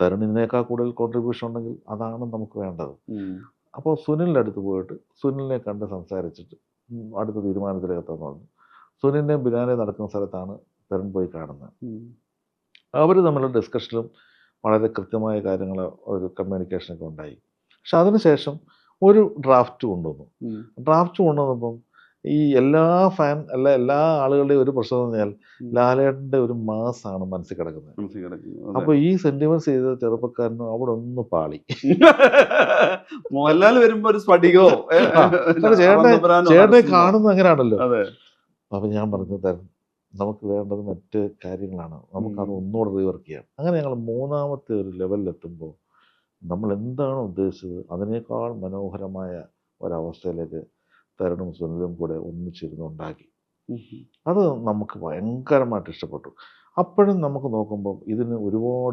തരുണിനേക്കാൾ കൂടുതൽ കോൺട്രിബ്യൂഷൻ ഉണ്ടെങ്കിൽ അതാണ് നമുക്ക് വേണ്ടത്. അപ്പോൾ സുനിലിൻ്റെ അടുത്ത് പോയിട്ട് സുനിലിനെ കണ്ട് സംസാരിച്ചിട്ട് അടുത്ത തീരുമാനത്തിലേക്ക് എത്താൻ പറഞ്ഞു. സുനിലിൻ്റെയും ബിനാലെ നടക്കുന്ന സ്ഥലത്താണ് തരുൺ പോയി കാണുന്നത്. അവർ തമ്മിലുള്ള ഡിസ്കഷനിലും വളരെ കൃത്യമായ കാര്യങ്ങൾ, ഒരു കമ്മ്യൂണിക്കേഷനൊക്കെ ഉണ്ടായി. പക്ഷെ അതിനുശേഷം ഒരു ഡ്രാഫ്റ്റ് കൊണ്ടുവന്നു. ഡ്രാഫ്റ്റ് കൊണ്ടുവന്നപ്പം ഈ എല്ലാ ആളുകളുടെയും ഒരു പ്രശ്നം എന്ന് പറഞ്ഞാൽ ലാലേട്ടൻ്റെ ഒരു മാസാണ് മനസ്സിൽ കിടക്കുന്നത്. അപ്പോൾ ഈ സെന്റിമെന്റ്സ് ചെയ്ത ചെറുപ്പക്കാരനും അവിടെ ഒന്ന് പാളി. മോഹൻലാൽ വരുമ്പോ ഒരു സ്ഫടികോ ചേട്ടനെ കാണുന്നത് അങ്ങനെയാണല്ലോ. അപ്പൊ ഞാൻ പറഞ്ഞു, തരും നമുക്ക് വേണ്ടത് മറ്റ് കാര്യങ്ങളാണ്, നമുക്കത് ഒന്നുകൂടെ റീവർക്ക് ചെയ്യാം. അങ്ങനെ ഞങ്ങൾ മൂന്നാമത്തെ ഒരു ലെവലിലെത്തുമ്പോൾ നമ്മൾ എന്താണോ ഉദ്ദേശിച്ചത് അതിനേക്കാൾ മനോഹരമായ ഒരവസ്ഥയിലേക്ക് തരുണും സുനിലും കൂടെ ഒന്നിച്ചിരുന്നുണ്ടാക്കി. അത് നമുക്ക് ഭയങ്കരമായിട്ട് ഇഷ്ടപ്പെട്ടു. അപ്പോഴും നമുക്ക് നോക്കുമ്പം ഇതിന് ഒരുപാട്